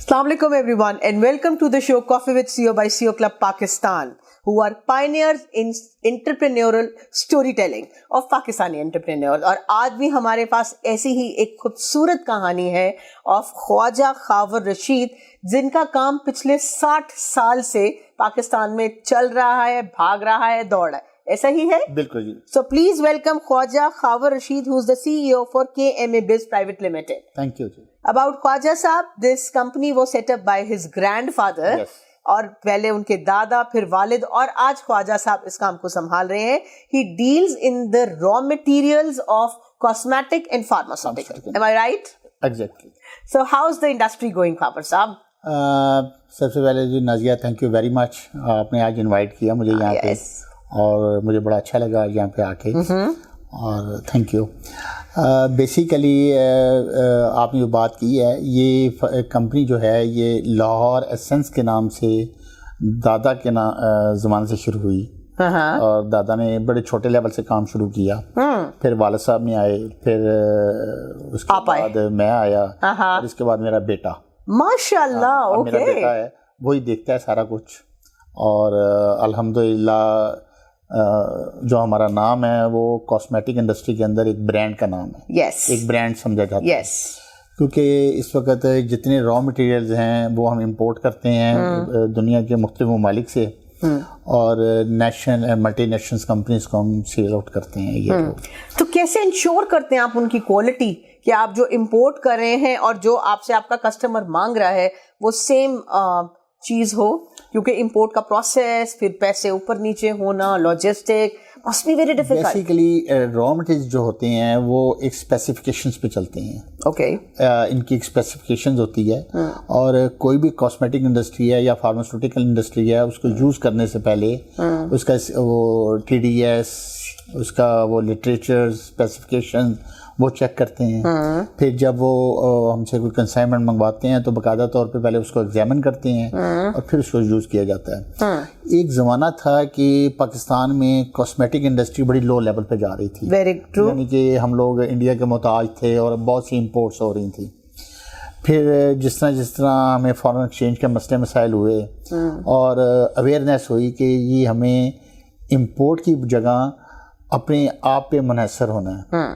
Assalamu alaikum everyone and welcome to the show Coffee with CEO by CEO Club Pakistan, who are pioneers in entrepreneurial storytelling of Pakistani entrepreneurs. اور آج بھی ہمارے پاس ایسی ہی ایک خوبصورت کہانی ہے آف خواجہ خاور رشید، جن کا کام پچھلے 60 سال سے پاکستان میں چل رہا ہے، بھاگ رہا ہے، دوڑ رہا ہے. ایسا ہی ہے؟ بالکل جی. So please welcome Khwaja Khawar Rashid, who is the CEO for KMA Biz Private Limited. Thank you G. About Khwaja Saab, this company was set up by his grandfather. Yes. اور پہلے ان کے دادا، پھر والد، اور آج خواجہ صاحب اس کام کو سنبھال رہے ہیں. He deals in the raw materials of cosmetic and pharmaceutical. Am I right? Exactly. So how's the industry going, Khawar صاحب؟ سب سے پہلے جی Nazia, thank you very much. آپ نے آج انوائٹ کیا مجھے یہاں پہ، اور مجھے بڑا اچھا لگا یہاں پہ آ کے، اور تھینک یو. بیسیکلی آپ نے جو بات کی ہے، یہ کمپنی جو ہے یہ لاہور ایسنس کے نام سے دادا کے زمانے سے شروع ہوئی، اور دادا نے بڑے چھوٹے لیول سے کام شروع کیا، پھر والد صاحب نے آئے، پھر اس کے بعد میں آیا، اور اس کے بعد میرا بیٹا، ماشاء اللہ میرا بیٹا ہے، وہی دیکھتا ہے سارا کچھ. اور الحمدللہ جو ہمارا نام ہے وہ کاسمیٹک انڈسٹری کے اندر ایک برانڈ کا نام ہے. ایک برانڈ سمجھا جاتا ہے، کیونکہ اس وقت جتنے را مٹیریلز ہیں وہ ہم امپورٹ کرتے ہیں دنیا کے مختلف ممالک سے، اور ملٹی نیشنل کمپنیز کو ہم سیل آؤٹ کرتے ہیں. یہ تو کیسے انشور کرتے ہیں آپ ان کی کوالٹی، کہ آپ جو امپورٹ کر رہے ہیں اور جو آپ سے آپ کا کسٹمر مانگ رہا ہے وہ سیم چیز ہو؟ کیونکہ امپورٹ کا پروسیس، پھر پیسے اوپر نیچے ہونا، logistic must be very difficult. Basically raw materials جو ہوتے ہیں وہ ایک اسپیسیفکیشنز پہ چلتے ہیں. اوکے. ان کی ایک اسپیسیفکیشنز ہوتی ہے، اور کوئی بھی کاسمیٹک انڈسٹری ہے یا فارماسیوٹیکل انڈسٹری ہے، اس کو یوز کرنے سے پہلے اس کا وہ ٹی ڈی ایس، اس کا وہ لٹریچر اسپیسیفکیشن وہ چیک کرتے ہیں. پھر جب وہ ہم سے کوئی کنسائنمنٹ منگواتے ہیں تو باقاعدہ طور پہ پہلے اس کو ایگزامن کرتے ہیں، اور پھر اس کو یوز کیا جاتا ہے. ایک زمانہ تھا کہ پاکستان میں کاسمیٹک انڈسٹری بڑی لو لیول پہ جا رہی تھی، یعنی کہ ہم لوگ انڈیا کے محتاج تھے اور بہت سی امپورٹس ہو رہی تھیں. پھر جس طرح ہمیں فارن ایکسچینج کے مسئلے مسائل ہوئے، اور اویئرنیس ہوئی کہ یہ ہمیں امپورٹ کی جگہ اپنے آپ پہ منحصر ہونا ہے،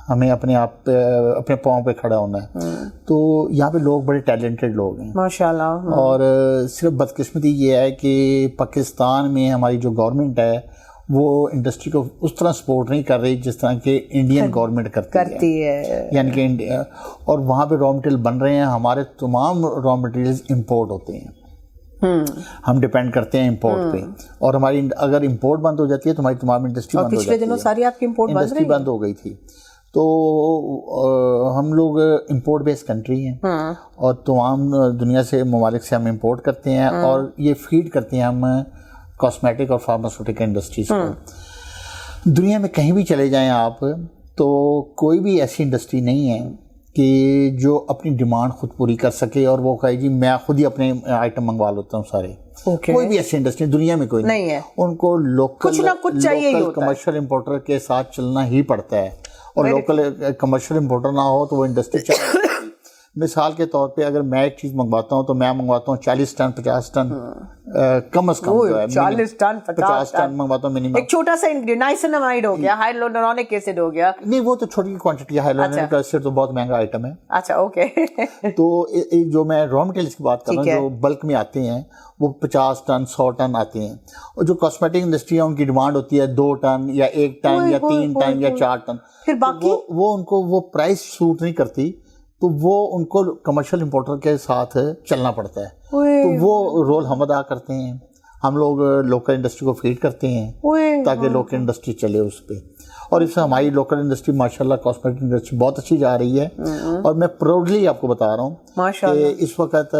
ہمیں اپنے آپ پہ اپنے پاؤں پہ کھڑا ہونا ہے. تو یہاں پہ لوگ بڑے ٹیلنٹڈ لوگ ہیں ماشاءاللہ، اور صرف بدقسمتی یہ ہے کہ پاکستان میں ہماری جو گورنمنٹ ہے وہ انڈسٹری کو اس طرح سپورٹ نہیں کر رہی جس طرح کہ انڈین گورنمنٹ کرتی ہے. یعنی کہ انڈیا، اور وہاں پہ را مٹیریل بن رہے ہیں، ہمارے تمام را مٹیریلز امپورٹ ہوتے ہیں، ہم ڈیپینڈ کرتے ہیں امپورٹ پہ، اور ہماری اگر امپورٹ بند ہو جاتی ہے تو ہماری تمام انڈسٹری بند ہو جاتی ہے. پچھلے دنوں ساری آپ کی انڈسٹری بند ہو گئی تھی. تو ہم لوگ امپورٹ بیس کنٹری ہیں، اور تمام دنیا سے ممالک سے ہم امپورٹ کرتے ہیں، اور یہ فیڈ کرتے ہیں ہم کاسمیٹک اور فارماسیوٹیکل انڈسٹریز کو. دنیا میں کہیں بھی چلے جائیں آپ، تو کوئی بھی ایسی انڈسٹری نہیں ہے کہ جو اپنی ڈیمانڈ خود پوری کر سکے اور وہ کہے جی میں خود ہی اپنے آئٹم منگوا لیتا ہوں سارے. کوئی بھی ایسی انڈسٹری دنیا میں کوئی نہیں ہے. ان کو لوکل کمرشل امپورٹر کے ساتھ چلنا ہی پڑتا ہے، اور لوکل کمرشل امپورٹر نہ ہو تو وہ انڈسٹری چل رہی ہے. مثال کے طور پہ اگر میں ایک چیز منگواتا ہوں تو میں منگواتا ہوں 40 ٹن 50 ٹن کم از کم، 40 ٹن 50 ٹن منگواتا ہوں منیمم. ایک چھوٹا سا نائسینامائڈ ہو گیا، ہائلورونک ایسڈ ہو گیا. نہیں وہ تو چھوٹی کوانٹٹی ہے، ہائلورونک ایسڈ تو بہت مہنگا آئٹم ہے. اچھا اوکے. تو جو میں را مٹیریلس کی بات کر رہا ہوں جو بلک میں آتے ہیں وہ 50 ٹن 100 ٹن آتے ہیں، اور جو کاسمیٹک انڈسٹری ہے ان کی ڈیمانڈ ہوتی ہے 2 ٹن یا 1 ٹن یا 3 ٹن یا 4 ٹن. پھر باقی وہ ان کو وہ پرائس سوٹ نہیں کرتی، تو وہ ان کو کمرشل امپورٹر کے ساتھ چلنا پڑتا ہے. تو وہ رول ہم ادا کرتے ہیں. ہم لوگ لوکل انڈسٹری کو فیڈ کرتے ہیں تاکہ لوکل انڈسٹری چلے اس پہ، اور اس سے ہماری لوکل انڈسٹری ماشاءاللہ کاسمیٹک انڈسٹری بہت اچھی جا رہی ہے. اور میں پراؤڈلی آپ کو بتا رہا ہوں کہ اس وقت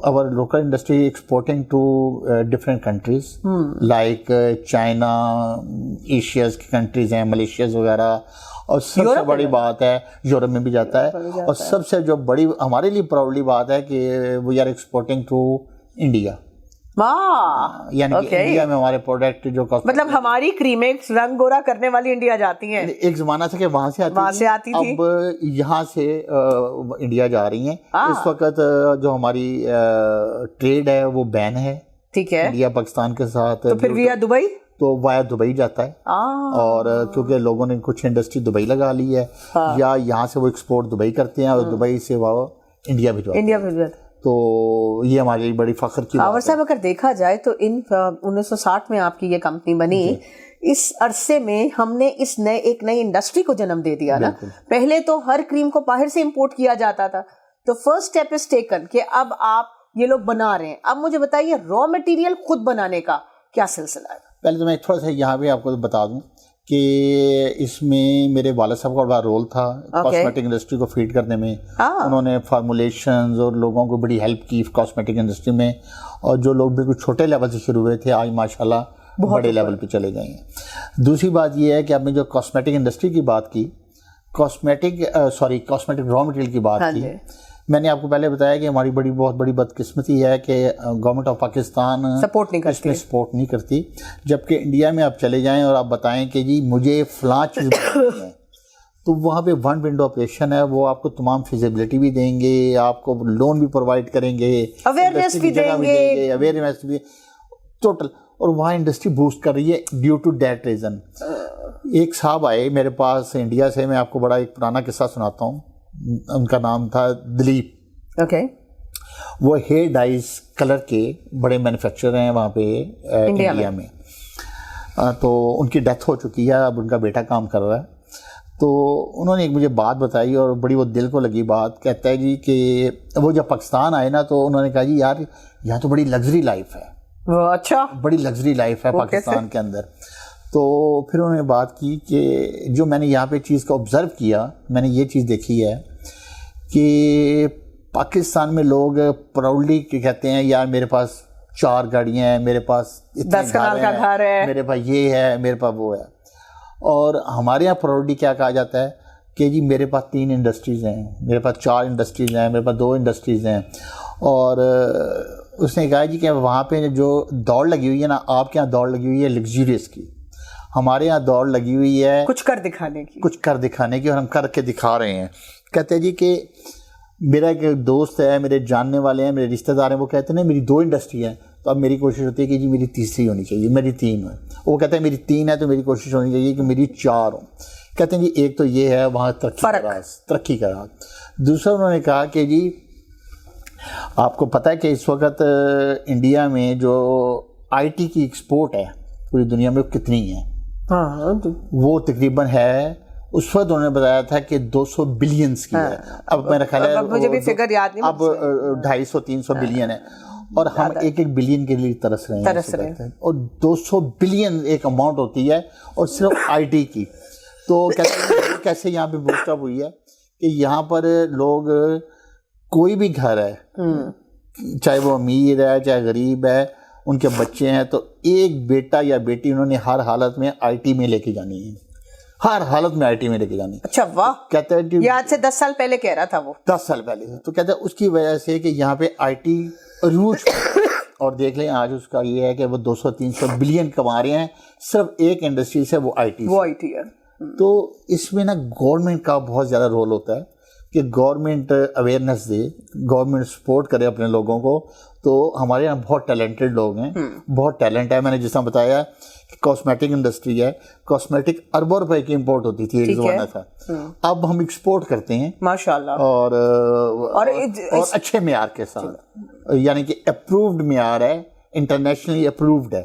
our local industry exporting to different countries like China, Asia's کی کنٹریز ہیں، ملیشیاز وغیرہ. اور سب سے بڑی بات ہے یورپ میں بھی جاتا ہے، اور سب سے جو بڑی ہمارے لیے پراؤڈلی بات ہے کہ we are exporting to India. یعنی کہ انڈیا میں ہمارے پروڈکٹ جو مطلب ہماری کریمیں رنگ گورا کرنے والی انڈیا جاتی ہیں. ایک زمانہ تھا کہ وہاں سے آتی تھی, اب یہاں سے انڈیا جا رہی ہیں. اس وقت جو ہماری ٹریڈ ہے وہ بین ہے, ٹھیک ہے, انڈیا پاکستان کے ساتھ. تو پھر ویا دبئی, تو وایا دبئی جاتا ہے, اور کیونکہ لوگوں نے کچھ انڈسٹری دبئی لگا لی ہے, یا یہاں سے وہ ایکسپورٹ دبئی کرتے ہیں اور دبئی سے وہ انڈیا بھجواتے ہیں. تو یہ ہمارے لیے بڑی فخر کی بات ہے. صاحب اگر دیکھا جائے تو 1960 میں آپ کی یہ کمپنی بنی, اس عرصے میں ہم نے ایک نئی انڈسٹری کو جنم دے دیا نا. پہلے تو ہر کریم کو باہر سے امپورٹ کیا جاتا تھا, تو فرسٹ اسٹیپ از ٹیکن کہ اب آپ یہ لوگ بنا رہے ہیں. اب مجھے بتائیے را مٹیریل خود بنانے کا کیا سلسلہ ہے؟ پہلے تو میں تھوڑا سا یہاں پہ آپ کو بتا دوں کہ اس میں میرے والد صاحب کا بڑا رول تھا کاسمیٹک انڈسٹری کو فیڈ کرنے میں. انہوں نے فارمولیشنز اور لوگوں کو بڑی ہیلپ کی کاسمیٹک انڈسٹری میں, اور جو لوگ بالکل چھوٹے لیول سے شروع ہوئے تھے آج ماشاءاللہ بڑے لیول پہ چلے گئے ہیں. دوسری بات یہ ہے کہ آپ نے جو کاسمیٹک انڈسٹری کی بات کی, کاسمیٹک را مٹیریل کی بات کی, میں نے آپ کو پہلے بتایا کہ ہماری بہت بڑی بدقسمتی ہے کہ گورنمنٹ آف پاکستان سپورٹ نہیں کرتی. جبکہ انڈیا میں آپ چلے جائیں اور آپ بتائیں کہ جی مجھے فلاں چیز بنانی ہے, تو وہاں پہ ون ونڈو آپریشن ہے, وہ آپ کو تمام فیزیبلٹی بھی دیں گے, آپ کو لون بھی پرووائڈ کریں گے, اویئرنیس بھی دیں گے, اویئرنیس بھی ٹوٹل. اور وہاں انڈسٹری بوسٹ کر رہی ہے ڈیو ٹو دیٹ ریزن. ایک صاحب آئے میرے پاس انڈیا سے, میں آپ کو بڑا ایک پرانا قصہ سناتا ہوں. ان کا نام تھا دلیپ. وہ ہیئر ڈائز کلر کے بڑے مینوفیکچرر ہیں وہاں پہ انڈیا میں. تو ان کی ڈیتھ ہو چکی ہے, اب ان کا بیٹا کام کر رہا ہے. تو انہوں نے ایک مجھے بات بتائی اور بڑی وہ دل کو لگی بات. کہتا ہے جی کہ وہ جب پاکستان آئے نا تو انہوں نے کہا جی یار یہاں تو بڑی لگژری لائف ہے. اچھا, بڑی لگژری لائف ہے پاکستان کے اندر. تو پھر انہوں نے بات کی کہ جو میں نے یہاں پہ چیز کو آبزرو کیا, میں نے یہ چیز دیکھی ہے کہ پاکستان میں لوگ پراؤڈلی کہتے ہیں یار میرے پاس 4 گاڑیاں ہیں, میرے پاس 10 کنال کا گھر ہے, میرے پاس یہ ہے, میرے پاس وہ ہے. اور ہمارے یہاں پراؤڈلی کیا کہا جاتا ہے کہ جی میرے پاس 3 انڈسٹریز ہیں, میرے پاس 4 انڈسٹریز ہیں, میرے پاس 2 انڈسٹریز ہیں. اور اس نے کہا جی کہ وہاں پہ جو دوڑ لگی ہوئی ہے نا, آپ کے یہاں دوڑ لگی ہوئی ہے لگزریس کی, ہمارے یہاں دوڑ لگی ہوئی ہے کچھ کر دکھانے کی, اور ہم کر کے دکھا رہے ہیں. کہتے ہیں جی کہ میرا ایک دوست ہے, میرے جاننے والے ہیں, میرے رشتہ دار ہیں, وہ کہتے ہیں میری 2 انڈسٹری ہیں. تو اب میری کوشش ہوتی ہے کہ جی میری تیسری ہونی چاہیے, میری 3 ہے. وہ کہتے ہیں میری 3 ہے تو میری کوشش ہونی چاہیے کہ میری 4 ہوں. کہتے ہیں جی ایک تو یہ ہے وہاں ترقی کا راز. دوسرا انہوں نے کہا کہ جی آپ کو پتہ ہے کہ اس وقت انڈیا میں جو آئی ٹی کی ایکسپورٹ ہے پوری دنیا میں وہ کتنی ہے؟ وہ تقریباً ہے, اس وقت انہوں نے بتایا تھا کہ 200 بلینز کی ہے. اب میرا خیال ہے مجھے بھی فگر یاد نہیں, اب 250-300 بلین ہے, اور ہم ایک بلین کے لیے ترس رہے ہیں. اور 200 بلین ایک اماؤنٹ ہوتی ہے, اور صرف آئی ٹی کی. تو کیسے یہاں پہ بوسٹ اپ ہوئی ہے کہ یہاں پر لوگ کوئی بھی گھر ہے, چاہے وہ امیر ہے چاہے غریب ہے, ان کے بچے ہیں, تو ایک بیٹا یا بیٹی انہوں نے ہر حالت میں آئی ٹی میں لے کے جانی ہے, ہر حالت میں آئی ٹی میں لے کے جانی. اچھا واہ. کہتے ہیں یہ آج سے 10 سال پہلے کہہ رہا تھا وہ, 10 سال پہلے. تو کہتے ہیں اس کی وجہ سے کہ یہاں پہ آئی ٹی عروج, اور دیکھ لیں آج اس کا یہ ہے کہ وہ 200-300 بلین کما رہے ہیں صرف ایک انڈسٹری سے, وہ آئی ٹی ہے. تو اس میں نا گورنمنٹ کا بہت زیادہ رول ہوتا ہے کہ گورنمنٹ اویئرنیس دے, گورنمنٹ سپورٹ کرے اپنے لوگوں کو. تو ہمارے یہاں بہت ٹیلنٹڈ لوگ ہیں, بہت ٹیلنٹ ہے. میں نے جس طرح بتایا کاسمیٹک انڈسٹری ہے, کاسمیٹک اربوں روپے کی امپورٹ ہوتی تھی ایک زمانہ تھا, اب ہم ایکسپورٹ کرتے ہیں ماشاءاللہ, اور اچھے معیار کے ساتھ, یعنی کہ اپرووڈ معیار ہے, انٹرنیشنلی اپرووڈ ہے.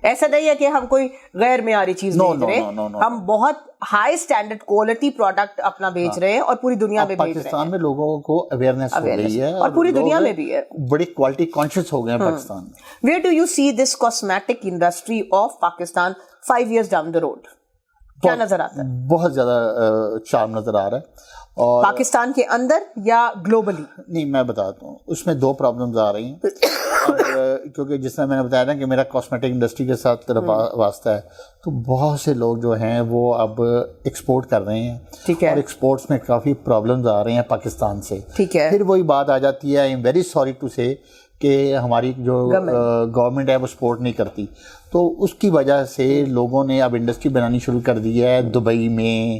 ایسا نہیں ہے کہ ہم کوئی غیر معیاری چیز بیچ رہے ہیں, ہم بہت ہائی سٹینڈرڈ کوالٹی پروڈکٹ اپنا بیچ رہے ہیں, اور پوری دنیا میں بیچ رہے ہیں. پاکستان میں لوگوں کو اویئرنیس ہو رہی ہے, اور پوری دنیا میں بھی ہے, بڑی کوالٹی کانشیس ہو گئے ہیں پاکستان میں. Where do you see this cosmetic industry of Pakistan 5 years down the road? کیا نظر آتا ہے؟ بہت زیادہ چارم نظر آ رہا ہے. اور پاکستان کے اندر یا گلوبلی؟ نہیں, میں بتاتا ہوں. اس میں 2 پرابلمز آ رہی ہیں. کیونکہ جس طرح میں نے بتایا نا کہ میرا کاسمیٹک انڈسٹری کے ساتھ واسطہ ہے, تو بہت سے لوگ جو ہیں وہ اب ایکسپورٹ کر رہے ہیں, اور ایکسپورٹس میں کافی پرابلمز آ رہے ہیں پاکستان سے. ٹھیک ہے, پھر وہی بات آ جاتی ہے, I am very sorry to say, کہ ہماری جو گورنمنٹ ہے وہ سپورٹ نہیں کرتی. تو اس کی وجہ سے لوگوں نے اب انڈسٹری بنانی شروع کر دی ہے دبئی میں,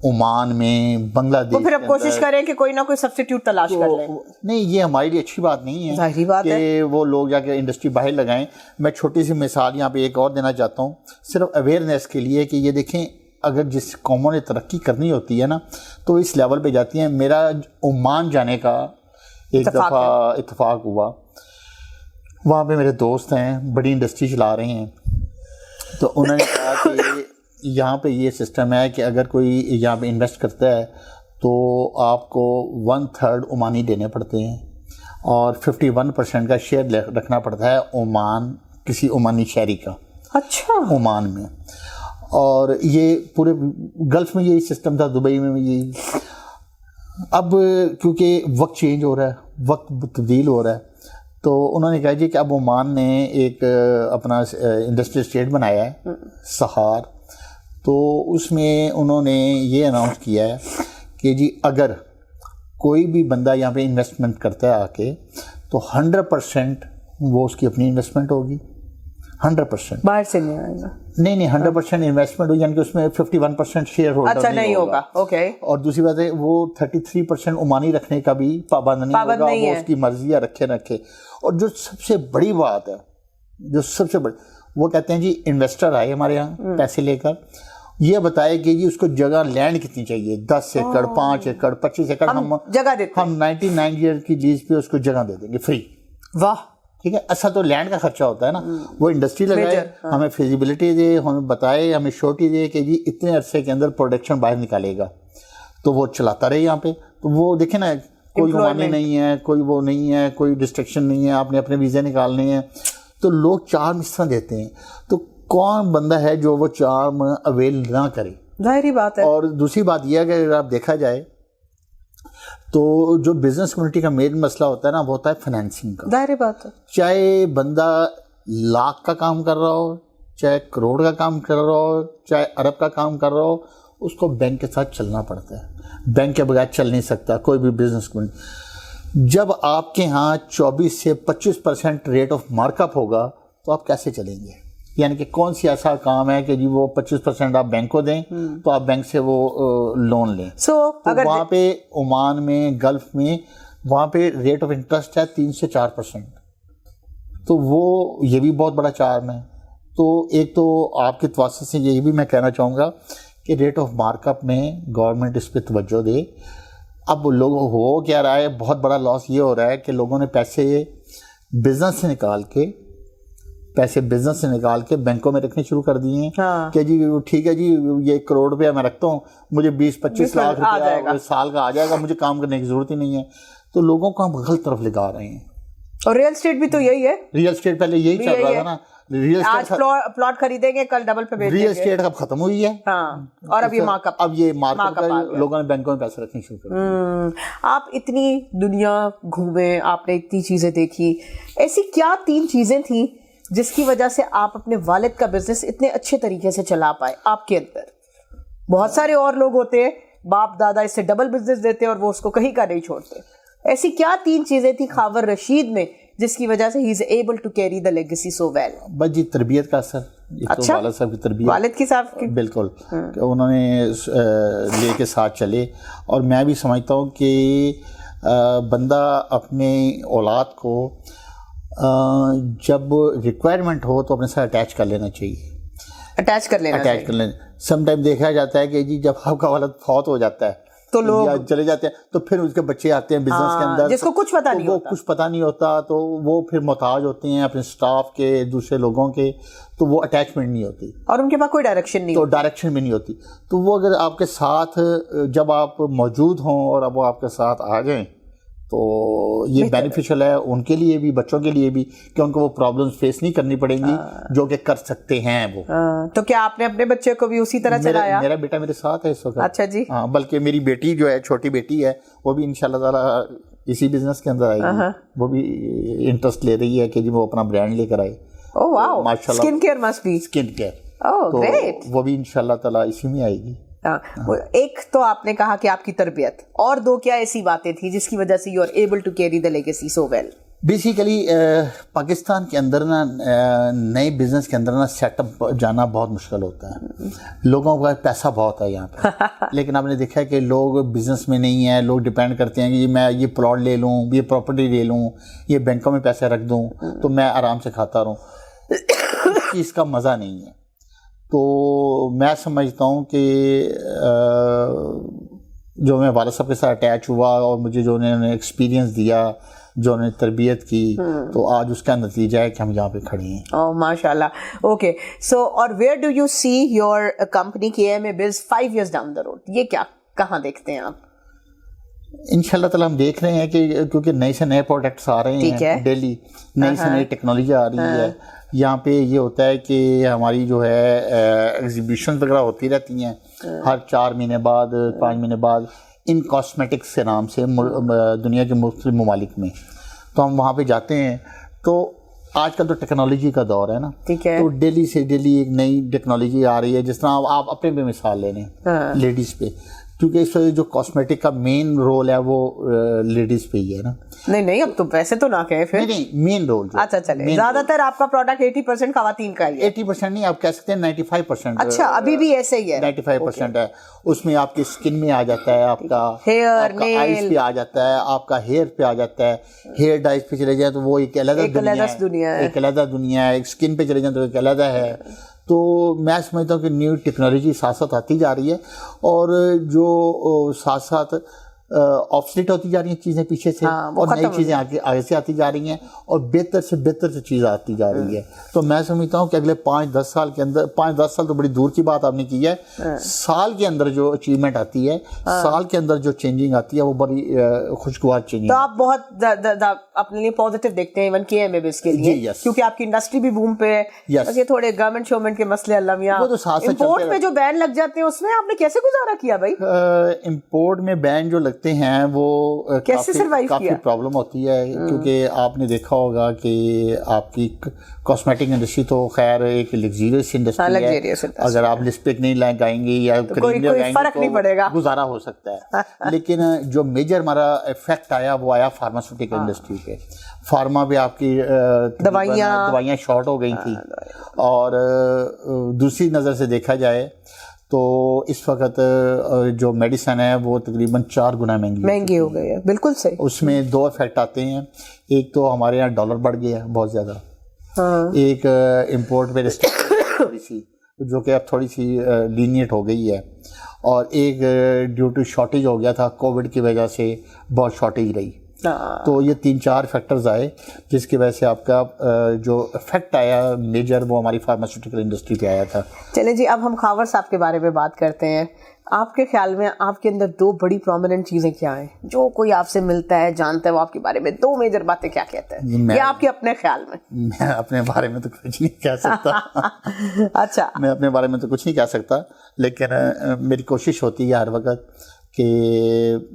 عمان میں, بنگلہ دیش. تو پھر اب کوشش کریں کہ کوئی نہ کوئی سبسٹیٹیوٹ تلاش کر لیں. نہیں, یہ ہمارے لیے اچھی بات نہیں ہے, ظاہری بات ہے کہ وہ لوگ جا کے انڈسٹری باہر لگائیں. میں چھوٹی سی مثال یہاں پہ ایک اور دینا چاہتا ہوں, صرف اویئرنیس کے لیے, کہ یہ دیکھیں اگر جس قوموں نے ترقی کرنی ہوتی ہے نا تو اس لیول پہ جاتی ہیں. میرا عمان جانے کا ایک دفعہ اتفاق ہوا, وہاں پہ میرے دوست ہیں بڑی انڈسٹری چلا رہے ہیں, تو انہوں نے کہا کہ یہاں پہ یہ سسٹم ہے کہ اگر کوئی یہاں پہ انویسٹ کرتا ہے تو آپ کو 1/3 عمانی دینے پڑتے ہیں اور 51% کا شیئر رکھنا پڑتا ہے عمان, کسی عمانی شہری کا. اچھا, عمان میں. اور یہ پورے گلف میں یہی سسٹم تھا, دبئی میں یہی. اب کیونکہ وقت چینج ہو رہا ہے, وقت تبدیل ہو رہا ہے, تو انہوں نے کہا جی کہ اب عمان نے ایک اپنا انڈسٹریل اسٹیٹ بنایا ہے سہار. تو اس میں انہوں نے یہ اناؤنس کیا ہے کہ جی اگر کوئی بھی بندہ یہاں پہ انویسٹمنٹ کرتا ہے آ کے, تو 100% وہ اس کی اپنی انویسٹمنٹ ہوگی. 100% باہر سے نہیں آئے گا. نہیں 100% انویسٹمنٹ ہوگی, یعنی کہ اس میں 51% شیئر ہولڈر نہیں ہوگا. اوکے. اور دوسری بات ہے وہ 33% عمانی رکھنے کا بھی پابند نہیں ہوگا, وہ اس کی مرضی ہے رکھے. اور جو سب سے بڑی بات ہے, جو سب سے بڑی, وہ کہتے ہیں جی انویسٹر آئے ہمارے یہاں پیسے لے کر, یہ بتائے کہ جی اس کو جگہ لینڈ کتنی چاہیے, 10 ایکڑ 5 ایکڑ 25 ایکڑ, ہم جگہ دیتے, ہم 99 ایئر کی لیز پہ اس کو جگہ دے دیں گے فری. واہ, ٹھیک ہے. اصل تو لینڈ کا خرچہ ہوتا ہے نا, وہ انڈسٹری لگائے, ہمیں فیزیبلٹی دے, ہمیں بتائے, ہمیں شورٹی دے کہ جی اتنے عرصے کے اندر پروڈکشن باہر نکالے گا, تو وہ چلاتا رہے یہاں پہ. تو وہ دیکھیں نا, کوئی عمانی نہیں ہے, کوئی وہ نہیں ہے, کوئی ڈسٹرکشن نہیں ہے, آپ نے اپنے ویزے نکالنے ہیں, تو لوگ چارم اس طرح دیتے ہیں. تو کون بندہ ہے جو وہ چارم اویل نہ کرے؟ ظاہری بات ہے. اور دوسری بات یہ ہے کہ اگر آپ دیکھا جائے تو جو بزنس کمیونٹی کا مین مسئلہ ہوتا ہے نا, وہ ہوتا ہے فائنینسنگ کا. ظاہر بات ہے. چاہے بندہ لاکھ کا کام کر رہا ہو, چاہے کروڑ کا کام کر رہا ہو, چاہے ارب کا کام کر رہا ہو, اس کو بینک کے ساتھ چلنا پڑتا ہے. بینک کے بغیر چل نہیں سکتا کوئی بھی بزنس کمیونٹی. جب آپ کے ہاں 24 سے 25% ریٹ آف مارک اپ ہوگا تو آپ کیسے چلیں گے؟ یعنی کہ کون سی ایسا کام ہے کہ جی وہ 25% آپ بینک کو دیں تو آپ بینک سے وہ لون لیں. اگر وہاں پہ عمان میں, گلف میں, وہاں پہ ریٹ آف انٹرسٹ ہے 3 سے 4%. تو وہ یہ بھی بہت بڑا چارم ہے. تو ایک تو آپ کے توسط سے یہی بھی میں کہنا چاہوں گا کہ ریٹ آف مارک اپ میں گورنمنٹ اس پہ توجہ دے. اب لوگ ہو کیا رہا ہے, بہت بڑا لاس یہ ہو رہا ہے کہ لوگوں نے پیسے بزنس سے نکال کے بینکوں میں رکھنے شروع کر دیے ہیں کہ جی ٹھیک ہے جی یہ 1 کروڑ روپیہ میں رکھتا ہوں, مجھے 20-25 لاکھ روپیہ سال کا آ جائے گا, مجھے کام کرنے کی ضرورت ہی نہیں ہے. تو لوگوں کو ہم غلط طرف لگا رہے ہیں. اور ریئل اسٹیٹ بھی تو یہی ہے. ریئل اسٹیٹ پہلے یہی چل رہا تھا نا, آج پلاٹ خریدیں گے کل ڈبل پہ بیچیں گے. ریئل اسٹیٹ اب ختم ہوئی ہے. اور اب یہ مارک اپ لوگوں نے بینکوں میں پیسے رکھنے شروع کر دیے. آپ اتنی دنیا گھومے, آپ نے اتنی چیزیں دیکھی, ایسی کیا 3 چیزیں تھیں جس کی وجہ سے آپ اپنے والد کا بزنس اتنے اچھے طریقے سے چلا پائے؟ آپ کے اندر بہت سارے اور لوگ ہوتے ہیں, باپ دادا اس سے ڈبل بزنس دیتے اور وہ اس کو کہیں کا نہیں چھوڑتے. ایسی کیا 3 چیزیں تھی خاور رشید میں جس کی وجہ سے ہی is able to carry the legacy so well? بس جی تربیت کا اثر. اچھا, والد صاحب کی تربیت, والد کی صاحب کی بالکل کہ انہوں نے لے کے ساتھ چلے. اور میں بھی سمجھتا ہوں کہ بندہ اپنے اولاد کو جب ریکوائرمنٹ ہو تو اپنے ساتھ اٹیچ کر لینا چاہیے. اٹیچ کر لینا. سم ٹائم دیکھا جاتا ہے کہ جی جب آپ کا والد فوت ہو جاتا ہے تو لوگ چلے جاتے ہیں, تو پھر اس کے بچے آتے ہیں بزنس کے اندر, جس کو کچھ پتہ نہیں ہوتا, تو وہ پھر محتاج ہوتے ہیں اپنے سٹاف کے, دوسرے لوگوں کے, تو وہ اٹیچمنٹ نہیں ہوتی اور ان کے پاس کوئی ڈائریکشن بھی نہیں ہوتی. تو وہ اگر آپ کے ساتھ جب آپ موجود ہوں اور اب وہ آپ کے ساتھ آ جائیں تو یہ بینیفیشل ہے ان کے لیے بھی, بچوں کے لیے بھی, کہ ان کو وہ پرابلمز فیس نہیں کرنی پڑیں گی جو کہ کر سکتے ہیں وہ. تو کیا آپ نے اپنے بچے کو بھی اسی طرح چلایا؟ میرا بیٹا میرے ساتھ ہے اس وقت. اچھا جی. ہاں, بلکہ میری بیٹی جو ہے, چھوٹی بیٹی ہے, وہ بھی انشاءاللہ تعالیٰ اسی بزنس کے اندر آئے گی. وہ بھی انٹرسٹ لے رہی ہے کہ جی وہ اپنا برانڈ لے کر آئے. Oh wow, skin care must be. Skin care. Oh great. وہ بھی انشاءاللہ تعالیٰ اسی میں آئے گی. ایک تو آپ نے کہا کہ آپ کی تربیت, اور 2 کیا ایسی باتیں تھیں جس کی وجہ سے you are able to carry the legacy so well? Basically Pakistan کے اندر نا نئے بزنس کے اندر نا سیٹ اپ جانا بہت مشکل ہوتا ہے. لوگوں کا پیسہ بہت ہے یہاں پہ, لیکن آپ نے دیکھا ہے کہ لوگ بزنس میں نہیں ہیں. لوگ ڈپینڈ کرتے ہیں کہ میں یہ پلاٹ لے لوں, یہ پراپرٹی لے لوں, یہ بینکوں میں پیسے رکھ دوں تو میں آرام سے کھاتا رہوں. اس چیز کا مزہ نہیں ہے. تو میں سمجھتا ہوں کہ جو میں والد صاحب کے ساتھ اٹیچ ہوا اور مجھے جو انہوں نے ایکسپیرینس دیا, جو انہوں نے تربیت کی, تو آج اس کا نتیجہ ہے کہ ہم یہاں پہ کھڑے ہیں. اوہ ماشاء اللہ. اوکے سو اور where do you see your company KMA Biz 5 years down the road؟ یہ کیا کہاں دیکھتے ہیں آپ؟ انشاءاللہ تعالیٰ ہم دیکھ رہے ہیں کہ کیونکہ نئے سے نئے پروڈکٹس آ رہے ہیں ڈیلی, نئی سے نئی ٹیکنالوجی آ رہی ہے. یہاں پہ یہ ہوتا ہے کہ ہماری جو ہے ایگزیبیشن وغیرہ ہوتی رہتی ہیں ہر 4 مہینے بعد 5 مہینے بعد ان کاسمیٹکس کے نام سے دنیا کے مختلف ممالک میں. تو ہم وہاں پہ جاتے ہیں. تو آج کل تو ٹیکنالوجی کا دور ہے نا, تو ڈیلی سے ڈیلی ایک نئی ٹیکنالوجی آ رہی ہے. جس طرح آپ اپنے پہ مثال لے لیں لیڈیز پہ, کیونکہ اس وجہ جو کاسمیٹک کا مین رول ہے وہ لیڈیز پہ ہی ہے نا. نہیں اب تو ویسے تو نہ کہیں پھر. نہیں مین رول. اچھا چلے, زیادہ تر آپ کا پروڈکٹ 80% خواتین کا ہی ہے. 80% نہیں, آپ کہہ سکتے ہیں 95%. اچھا ابھی بھی ایسے ہی ہے. 95% ہے. اس میں آپ کی اسکن میں آ جاتا ہے, آپ کا ہیئر, آئیز پہ آ جاتا ہے, آپ کا ہیئر پہ آ جاتا ہے. ہیئر ڈائز پہ چلے جائیں تو وہ ایک علیحدہ دنیا ہے, ایک علیحدہ دنیا ہے. ایک اسکن پہ چلے جائیں تو ایک علیحدہ ہے. تو میں سمجھتا ہوں کہ نیو ٹیکنالوجی ساتھ ساتھ آتی جا رہی ہے, اور جو ساتھ ساتھ آبسلیٹ ہوتی جا رہی ہیں چیزیں پیچھے سے, اور نئی چیزیں آگے سے آتی جا رہی ہیں, اور بہتر سے بہتر سے چیز آتی جا رہی ہے. تو میں سمجھتا ہوں کہ اگلے 5-10 سال کے اندر, 5-10 سال تو بڑی دور کی بات آپ نے کی ہے, سال کے اندر جو اچیومنٹ آتی ہے, سال کے اندر جو چینجنگ آتی ہے وہ بڑی خوشگوار چینجنگ. تو آپ بہت اپنے لیے پازیٹیو دیکھتے ہیں ایون KMA Biz کے لیے, کیونکہ آپ کی انڈسٹری بھی بوم پہ ہے. بس یہ تھوڑے گورنمنٹ شومنٹ کے مسئلے اللہ میاں, امپورٹ پہ جو بین لگ جاتے ہیں اس میں آپ نے کیسے گزارا کیا بھائی؟ امپورٹ میں بین جو ہیں وہ کافی پرابلم ہوتی ہے, کیونکہ آپ نے دیکھا ہوگا کہ آپ کی کاسمیٹک انڈسٹری تو خیر ایک لگزریس انڈسٹری ہے. اگر آپ لپسٹک نہیں لگائیں گے یا کریم لگائیں گے تو گزارا ہو سکتا ہے. لیکن جو میجر ہمارا افیکٹ آیا وہ آیا فارماسیوٹیکل انڈسٹری پہ. فارما پہ آپ کی دوائیاں شارٹ ہو گئی تھیں, اور دوسری نظر سے دیکھا جائے تو اس وقت جو میڈیسن ہے وہ تقریباً 4 گنا مہنگی ہو گئی ہے. بالکل صحیح. اس میں 2 افیکٹ آتے ہیں. ایک تو ہمارے یہاں ڈالر بڑھ گیا ہے بہت زیادہ, ایک امپورٹ پہ تھوڑی سی جو کہ اب تھوڑی سی لینیٹ ہو گئی ہے, اور ایک ڈیو ٹو شارٹیج ہو گیا تھا کووڈ کی وجہ سے, بہت شارٹیج رہی. تو یہ 3-4 فیکٹرز آئے جس کی وجہ سے آپ کا جو افیکٹ آیا میجر وہ ہماری فارماسیوٹیکل انڈسٹری پہ آیا تھا. چلیں جی, اب ہم خاور صاحب کے بارے میں بات کرتے ہیں. آپ کے خیال میں آپ کے اندر 2 بڑی پرومیننٹ چیزیں کیا ہیں؟ جو کوئی آپ سے ملتا ہے جانتا ہے وہ آپ کے بارے میں 2 میجر باتیں کیا کہتا ہے, یا آپ کے اپنے خیال میں؟ میں اپنے بارے میں تو کچھ نہیں کہہ سکتا. اچھا, میں اپنے بارے میں تو کچھ نہیں کہہ سکتا, لیکن میری کوشش ہوتی ہے ہر وقت کہ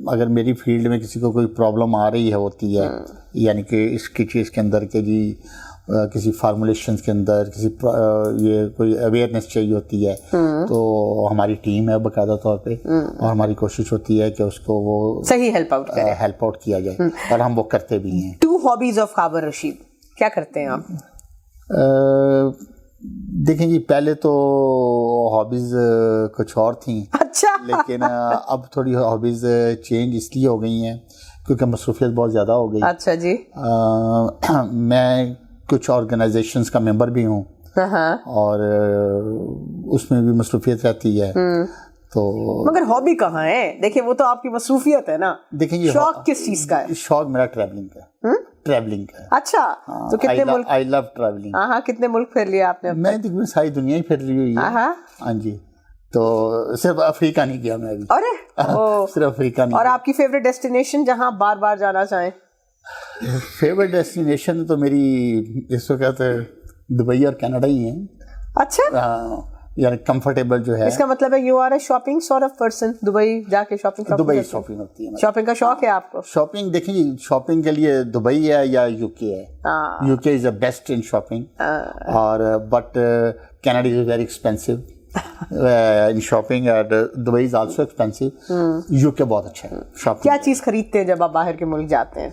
اگر میری فیلڈ میں کسی کو کوئی پرابلم آ رہی ہوتی ہے, یعنی کہ اس کی چیز کے اندر کہ جی کسی فارمولیشنز کے اندر کسی یہ کوئی اویئرنیس چاہیے ہوتی ہے, تو ہماری ٹیم ہے باقاعدہ طور پہ, اور ہماری کوشش ہوتی ہے کہ اس کو وہ صحیح ہیلپ آؤٹ کیا جائے, اور ہم وہ کرتے بھی ہیں. 2 ہابیز آف خاور رشید, کیا کرتے ہیں آپ؟ دیکھیں جی, پہلے تو ہابیز کچھ اور تھیں, اچھا, لیکن اب تھوڑی ہابیز چینج اس لیے ہو گئی ہیں کیونکہ مصروفیت بہت زیادہ ہو گئی. اچھا جی. میں کچھ آرگنائزیشنز کا ممبر بھی ہوں, اور اس میں بھی مصروفیت رہتی ہے. تو مگر ہابی کہاں ہے؟ دیکھیں وہ تو آپ کی مصروفیت ہے نا. دیکھیں جی, شوق کس چیز کا ہے؟ شوق میرا ٹریولنگ کا ہے. ٹریولنگ کا. اچھا, تو کتنے ملک؟ آئی لو ٹریولنگ. ہاں, کتنے ملک پھر لیا آپ نے؟ میں تقریباً ساری دنیا ہی پھر لی ہوئی ہے. ہاں جی, تو صرف افریقہ نہیں کیا میں ابھی. ارے صرف افریقہ نہیں. اور آپ کی فیوریٹ ڈیسٹینیشن جہاں بار بار جانا چاہیں؟ فیوریٹ ڈیسٹینیشن تو میری اس وقت دبئی اور کینیڈا ہی ہیں. اچھا, یعنی کمفرٹیبل جو ہے. اس کا مطلب ہے you are a shopping sort of person. Dubai جا کے شاپنگ ہوتی ہے. شاپنگ کا شوق ہے آپ کو؟ شاپنگ دیکھیں جی, شاپنگ کے لیے دبئی ہے یا یو کے ہے. یو کے از اے بیسٹ ان شاپنگ, اور but Canada is very expensive in shopping, Dubai is also expensive. You کے بہت اچھا ہے شاپنگ. کیا چیز خریدتے ہیں جب آپ باہر کے ملک جاتے ہیں؟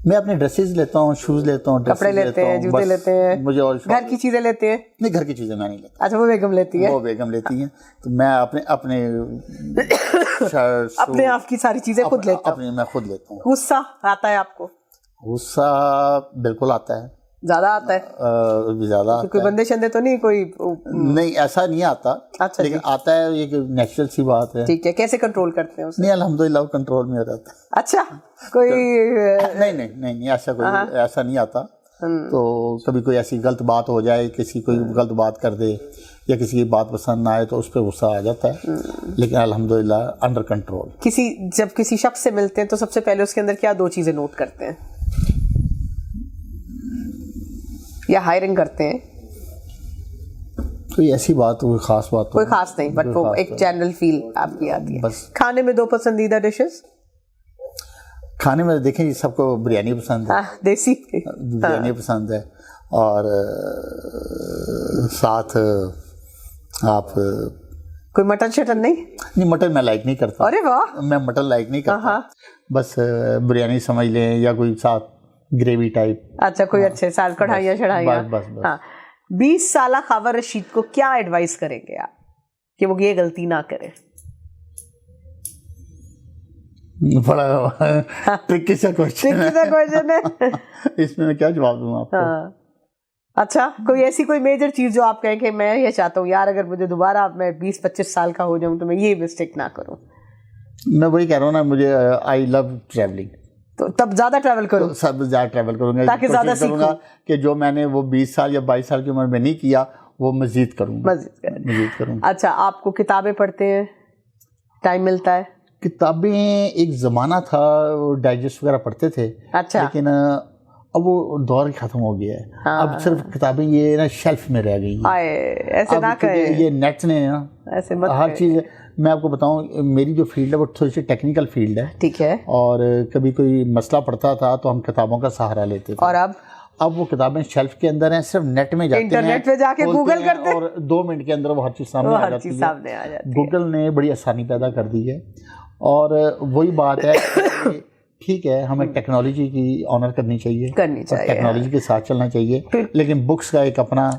میں اپنے ڈریسز لیتا ہوں, شوز لیتا ہوں, کپڑے لیتے ہیں, جوتے لیتے ہیں, مجھے اور گھر کی چیزیں لیتے ہیں؟ نہیں, گھر کی چیزیں میں نہیں لیتا. اچھا, وہ بیگم لیتی ہے. وہ بیگم لیتی ہیں, تو میں اپنے اپنے آپ کی ساری چیزیں خود لیتا ہوں. میں خود لیتا ہوں. غصہ آتا ہے آپ کو؟ غصہ بالکل آتا ہے, زیادہ آتا ہے؟ زیادہ آتا ہے. کوئی بندے شندے تو نہیں کوئی؟ نہیں, ایسا نہیں آتا. اچھا, لیکن آتا ہے, یہ نیچرل سی بات ہے. ٹھیک ہے, کیسے کنٹرول کرتے ہیں اسے؟ نہیں, الحمدللہ وہ کنٹرول میں رہتا ہے. اچھا, کوئی نہیں ایسا نہیں آتا. تو کبھی کوئی ایسی غلط بات ہو جائے, کسی کوئی غلط بات کر دے یا کسی کی بات پسند نہ آئے تو اس پہ غصہ آ جاتا ہے, لیکن الحمدللہ انڈر کنٹرول. جب کسی شخص سے ملتے ہیں تو سب سے پہلے اس کے اندر کیا 2 چیزیں نوٹ کرتے ہیں یا ہائرنگ کرتے ہیں؟ کوئی ایسی بات, کوئی خاص بات, کوئی خاص نہیں, بٹ وہ ایک جنرل فیل آپ کی آتی ہے. بس کھانے میں 2 پسندیدہ ڈشز؟ کھانے میں دیکھیں جی, سب کو بریانی پسند ہے, دیسی بریانی پسند ہے, اور ساتھ آپ کوئی مٹن شٹن نہیں؟ نہیں, مٹن میں لائک نہیں کرتا. ارے واہ, میں مٹن لائک نہیں کرتا. بس بریانی سمجھ لیں, یا کوئی ساتھ گریوی ٹائپ. اچھا, کوئی اچھے سال کڑھائیاں چڑھائیاں. ہاں, 20 سالہ خاور رشید کو کیا ایڈوائز کریں گے آپ کہ وہ یہ غلطی نہ کرے؟ بڑا ٹرکی سا کوشچن ہے, اس میں کیا جواب دوں آپ کو؟ اچھا, کوئی میجر چیز جو آپ کہیں کہ میں یہ چاہتا ہوں یار اگر مجھے دوبارہ میں 20-25 سال کا ہو جاؤں تو میں یہ مسٹیک نہ کروں. میں وہی کہہ رہا ہوں نا, مجھے آئی لو ٹریولنگ, تو تب زیادہ ٹریول کروں, سب زیادہ ٹریول کروں گا, تاکہ زیادہ سیکھوں گا کہ جو میں نے وہ 20 سال یا 22 سال کی عمر میں نہیں کیا وہ مزید کروں. اچھا, آپ کو کتابیں پڑھتے ہیں, ٹائم ملتا ہے؟ کتابیں ایک زمانہ تھا ڈائجسٹ وغیرہ پڑھتے تھے. اچھا, لیکن اب وہ دور ختم ہو گیا ہے. اب صرف کتابیں یہ نا شیلف میں رہ گئی ہیں. ایسے نہ کہیں, یہ نیٹ نے ایسے مت ہر چیز. میں آپ کو بتاؤں, میری جو فیلڈ ہے وہ تھوڑی سی ٹیکنیکل فیلڈ ہے. ٹھیک ہے. اور کبھی کوئی مسئلہ پڑتا تھا تو ہم کتابوں کا سہارا لیتے تھے. اور اب وہ کتابیں شیلف کے اندر ہیں, صرف نیٹ میں جاتے ہیں, انٹرنیٹ پہ جا کے گوگل کرتے ہیں اور 2 منٹ کے اندر وہ ہر چیز سامنے آ جاتی ہے. گوگل نے بڑی آسانی پیدا کر دی ہے. اور وہی بات ہے کہ ٹھیک ہے, ہمیں ٹیکنالوجی کی آنر کرنی چاہیے, ٹیکنالوجی کے ساتھ چلنا چاہیے, لیکن بکس کا ایک اپنا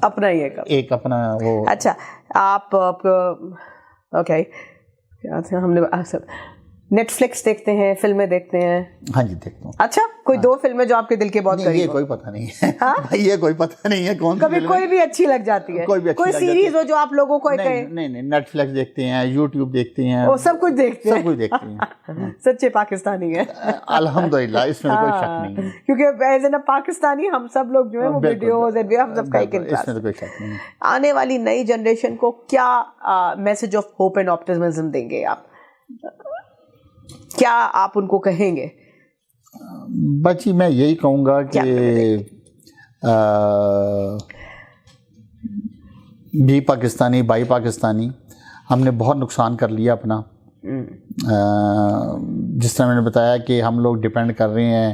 ایک اپنا وہ. اچھا, آپ اوکے, ہم نے نیٹ فلکس دیکھتے ہیں, فلمیں دیکھتے ہیں؟ ہاں جی, دیکھتا ہوں. اچھا, کوئی 2 فلمیں جو آپ کے دل کے بہت قریب؟ یہ کوئی پتہ نہیں ہے بھائی, یہ کوئی پتہ نہیں ہے کون. کبھی کوئی بھی اچھی لگ جاتی ہے, کوئی سیریز ہو جو آپ لوگوں کو کہے؟ نہیں, نیٹ فلکس دیکھتے ہیں, یوٹیوب دیکھتے ہیں, وہ سب کچھ دیکھتے ہیں, سب کچھ دیکھتے ہیں. سچے پاکستانی ہیں الحمدللہ, اس میں کوئی شک نہیں ہے, کیونکہ ایز اے پاکستانی ہم سب لوگ جو ہے وہ ویڈیوز ہم سب کا ایک انٹرسٹ. اس میں کوئی شک نہیں ہے. آنے والی نئی جنریشن کو کیا message of hope and optimism دیں گے آپ؟ کیا آپ ان کو کہیں گے؟ بچی میں یہی کہوں گا کہ بھی پاکستانی بائی پاکستانی, ہم نے بہت نقصان کر لیا اپنا. جس طرح میں نے بتایا کہ ہم لوگ ڈیپینڈ کر رہے ہیں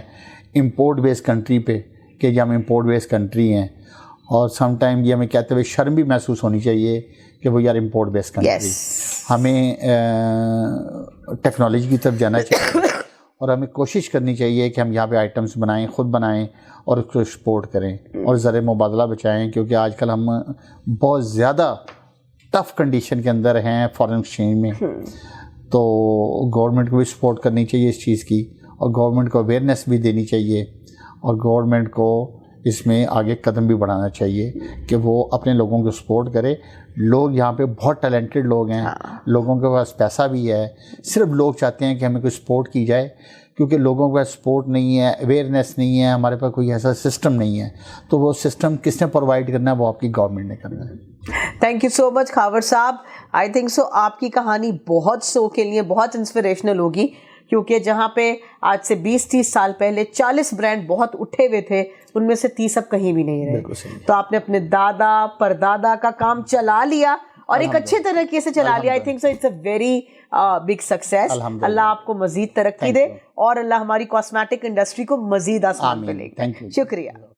امپورٹ بیس کنٹری پہ, کہ یہ ہم امپورٹ بیس کنٹری ہیں, اور سم ٹائم یہ ہمیں کہتے ہوئے شرم بھی محسوس ہونی چاہیے کہ وہ یار امپورٹ بیس کنٹری. ہمیں ٹیکنالوجی کی طرف جانا چاہیے, اور ہمیں کوشش کرنی چاہیے کہ ہم یہاں پہ آئٹمس بنائیں, خود بنائیں اور اس کو ایکسپورٹ کریں, اور زر مبادلہ بچائیں, کیونکہ آج کل ہم بہت زیادہ ٹف کنڈیشن کے اندر ہیں فارن ایکسچینج میں. تو گورنمنٹ کو بھی سپورٹ کرنی چاہیے اس چیز کی, اور گورنمنٹ کو اویئرنیس بھی دینی چاہیے, اور گورنمنٹ کو اس میں آگے قدم بھی بڑھانا چاہیے کہ وہ اپنے لوگوں کو سپورٹ کرے. لوگ یہاں پہ بہت ٹیلنٹڈ لوگ ہیں, لوگوں کے پاس پیسہ بھی ہے, صرف لوگ چاہتے ہیں کہ ہمیں کوئی سپورٹ کی جائے, کیونکہ لوگوں کے پاس سپورٹ نہیں ہے, اویئرنیس نہیں ہے, ہمارے پاس کوئی ایسا سسٹم نہیں ہے. تو وہ سسٹم کس نے پرووائڈ کرنا ہے؟ وہ آپ کی گورنمنٹ نے کرنا ہے. تھینک یو سو مچ خاور صاحب. آئی تھنک سو آپ کی کہانی بہت سو کے لیے بہت انسپریشنل ہوگی, کیونکہ جہاں پہ آج سے 20-30 سال پہلے 40 برانڈ بہت اٹھے ہوئے تھے, ان میں سے 30 اب کہیں بھی نہیں رہے. تو آپ نے اپنے دادا پردادا کا کام چلا لیا اور ایک اچھے طریقے سے چلا لیا. I think so it's a very big success. اللہ آپ کو مزید ترقی دے, اور اللہ ہماری کاسمیٹک انڈسٹری کو مزید آسمان پہ لے گا. شکریہ.